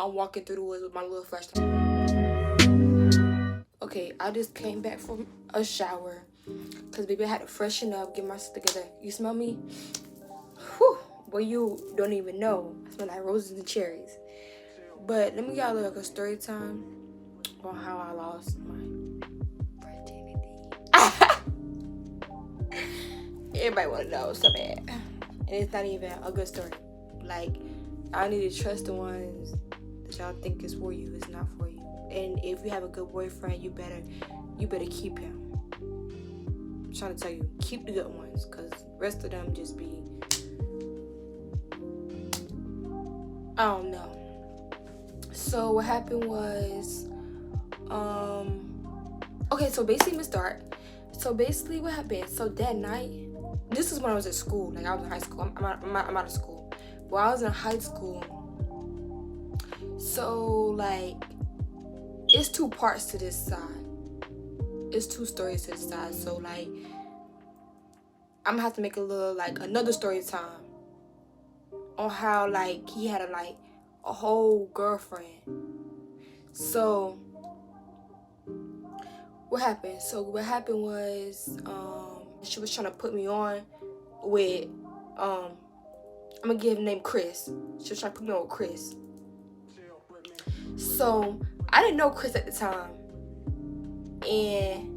I'm walking through the woods with my little flashlight. Okay, I just came back from a shower. Because, baby, I had to freshen up, get myself together. You smell me? Whew. Boy, you don't even know. I smell like roses and cherries. But let me get a little story time on how I lost my virginity. Everybody want to know so bad. And it's not even a good story. Like, I need to trust the ones that y'all think is for you. It's not for you. And if you have a good boyfriend, you better keep him. I'm trying to tell you, keep the good ones, because the rest of them just be, I don't know. So what happened was, okay, so basically, let's start. So basically what happened, so that night, this is when I was at school, like I was in high school, I'm out of school. While I was in high school, so like, it's two parts to this side. It's two stories to the side. So like, I'm gonna have to make a little, like, another story time on how, like, he had a whole girlfriend. So what happened? So what happened was, she was trying to put me on with, I'm gonna give him name Chris. She was trying to put me on with Chris. So I didn't know Chris at the time, and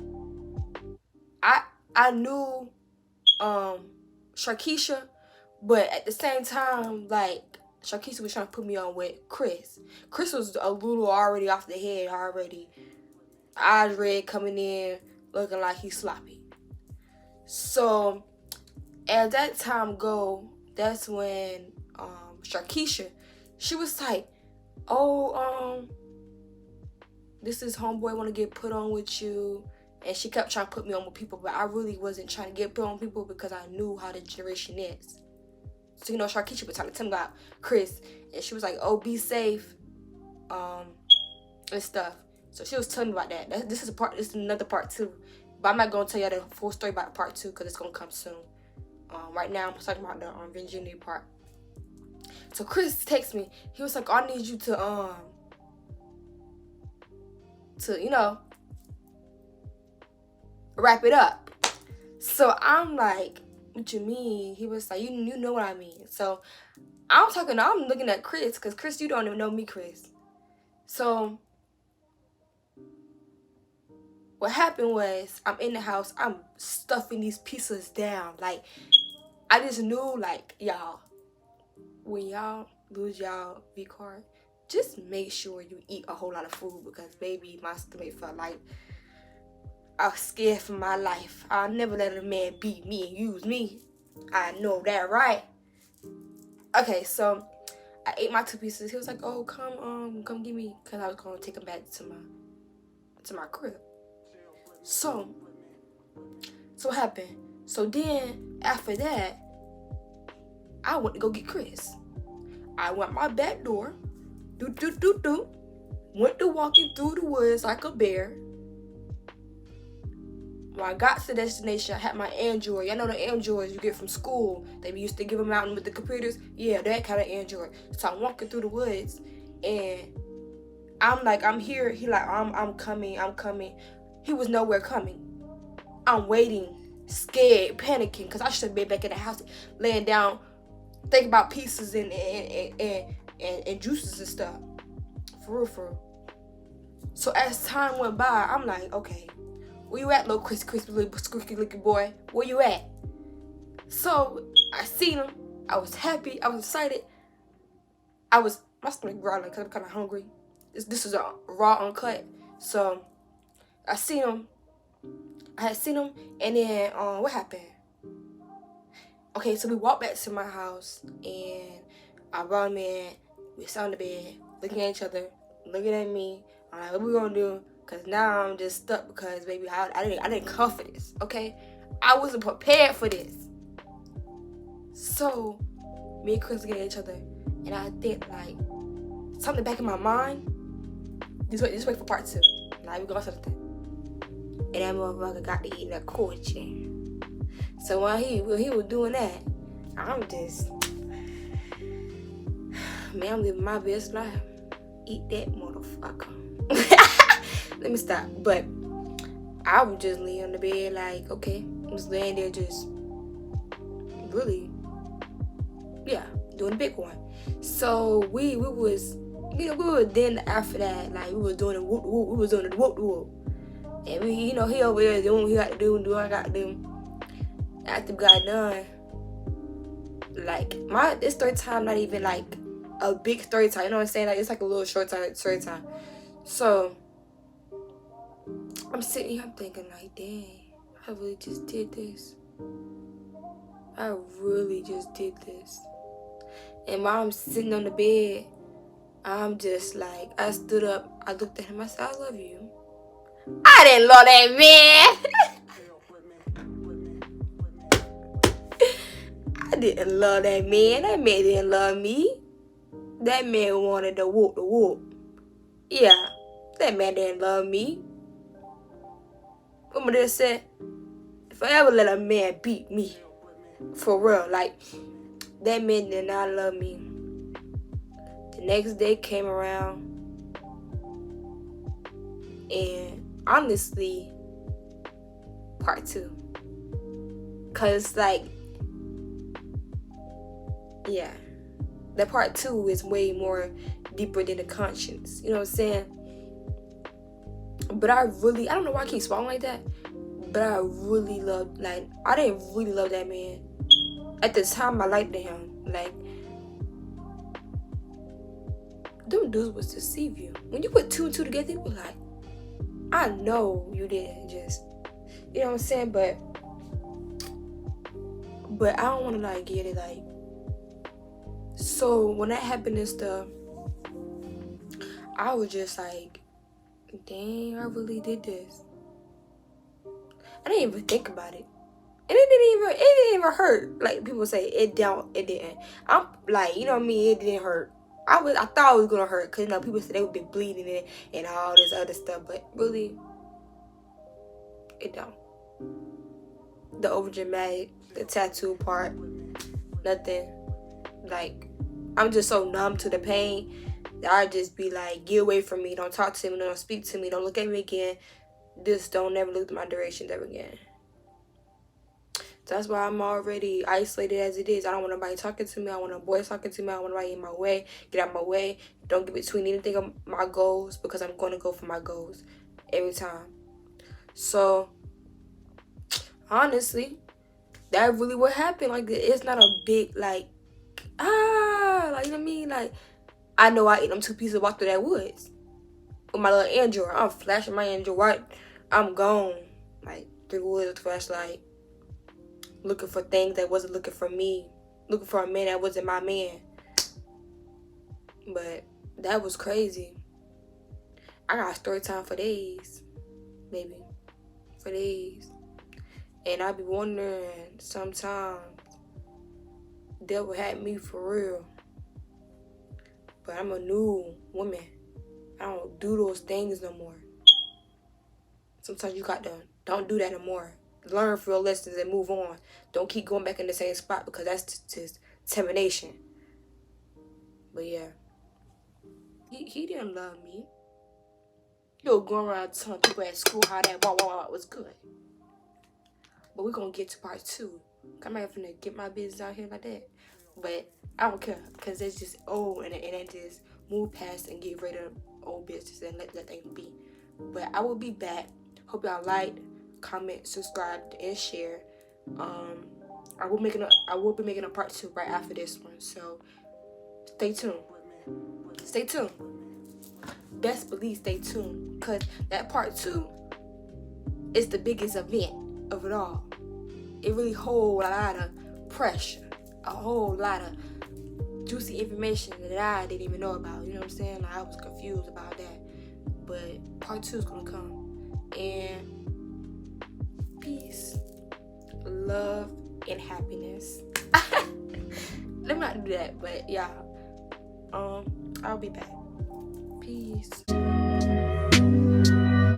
I knew Sharkeisha, but at the same time, like, Sharkeisha was trying to put me on with Chris. Chris was a little already off the head already. Eyes red, coming in looking like he's sloppy. So as that time go, that's when Sharkeisha, she was like, oh, this is homeboy want to get put on with you. And she kept trying to put me on with people, but I really wasn't trying to get put on people because I knew how the generation is. So, you know, Sharkeisha was telling Tim about Chris, and she was like, oh, be safe, and stuff. So she was telling me about that. This is another part too. But I'm not going to tell y'all the full story about part 2 because it's going to come soon. Right now, I'm talking about the virginity part. So Chris texted me. He was like, I need you to you know, wrap it up. So I'm like, what you mean? He was like, you know what I mean. So I'm looking at Chris, because Chris, you don't even know me, Chris. So what happened was, I'm in the house, I'm stuffing these pieces down. Like, I just knew, like, y'all, when y'all lose y'all V card, just make sure you eat a whole lot of food, because baby, my stomach felt like I was scared for my life. I'll never let a man beat me and use me. I know that, right? Okay, so I ate my 2 pieces. He was like, oh, come get me, because I was going to take him back to my crib. So what happened? So then, after that, I went to go get Chris. I went my back door, went to walking through the woods like a bear. When I got to the destination, I had my Android. Y'all know the Androids you get from school. They used to give them out with the computers. Yeah, that kind of Android. So I'm walking through the woods, and I'm like, I'm here. He like, I'm coming. He was nowhere coming. I'm waiting, scared, panicking, because I should have been back in the house, laying down, thinking about pieces and juices and stuff. For real. So as time went by, I'm like, okay, where you at, little crispy little squeaky looking boy? Where you at? So I seen him. I was happy. I was excited. My stomach growling because I'm kind of hungry. This is a raw uncut. So I had seen him, and then what happened? Okay, so we walked back to my house, and I brought him in. We sat on the bed, looking at each other, looking at me. I'm like, what we gonna do? Because now I'm just stuck, because, baby, I didn't come for this, okay? I wasn't prepared for this. So me and Chris looking at each other, and I think, like, something back in my mind, just wait for part 2. Like, we gonna something. And that motherfucker got to eat that coaching. So while he was doing that, I'm just, man, I'm living my best life. eat that motherfucker. Let me stop. But I was just laying on the bed like, okay, I was laying there just really, yeah, doing the big one. So we was, we were then after that, like we was doing the whoop whoop, we was doing the whoop whoop. And we, he over there doing what he got to do and do what I got to do. After we got done, like this story time not even like a big story time, you know what I'm saying? Like it's like a little short story time. So I'm sitting here, I'm thinking like, dang, I really just did this. I really just did this. And while I'm sitting on the bed, I'm just like, I stood up, I looked at him, I said, I love you. I didn't love that man. I didn't love that man. That man didn't love me. That man wanted to whoop the whoop. Yeah, that man didn't love me. What just said, if I ever let a man beat me, for real, like, that man did not love me. The next day came around, and honestly, part 2. Cause like, yeah, the part 2 is way more deeper than the conscience. You know what I'm saying? But I don't know why I keep swallowing like that. But I really loved, like, I didn't really love that man. At the time, I liked him. Like, them dudes was deceive you. When you put 2 and 2 together, you be like, I know you didn't just, you know what I'm saying? But I don't want to, like, get it, like. So, when that happened and stuff, I was just like, dang, I really did this. I didn't even think about it. And it didn't even hurt. Like people say, it didn't. I'm like, you know what I mean? It didn't hurt. I thought it was gonna hurt, cause people said they would be bleeding and all this other stuff, but really, it don't. The overdramatic, the tattoo part, nothing. Like, I'm just so numb to the pain that I just be like, get away from me. Don't talk to me. Don't speak to me. Don't look at me again. Just don't never look at my directions ever again. So that's why I'm already isolated as it is. I don't want nobody talking to me. I don't want no boys talking to me. I don't want nobody in my way. Get out of my way. Don't get between anything of my goals, because I'm going to go for my goals every time. So, honestly, that really what happened. Like, it's not a big, like, like, you know what I mean? Like, I know I ate them 2 pieces walk through that woods with my little Android. I'm flashing my Android right. I'm gone. Like, through woods with the flashlight. Looking for things that wasn't looking for me. Looking for a man that wasn't my man. But that was crazy. I got story time for days. Maybe. For days. And I be wondering sometimes, devil had me for real. But I'm a new woman. I don't do those things no more. Sometimes you got to, don't do that no more. Learn from your lessons and move on. Don't keep going back in the same spot, because that's just termination. But yeah. He didn't love me. He was going around telling people at school how that was good. But we're going to get to part 2. I'm not finna get my business out here like that. But I don't care, because it's just old, and it just move past and get rid of old business and let that thing be. But I will be back. Hope y'all liked, comment, subscribe, and share. I will be making a part 2 right after this one. So stay tuned. Stay tuned. Best believe stay tuned, because that part 2 is the biggest event of it all. It really holds a lot of pressure, a whole lot of juicy information that I didn't even know about. You know what I'm saying? Like, I was confused about that. But part 2 is gonna come. And peace, love, and happiness. Let me not do that, but yeah. I'll be back. Peace.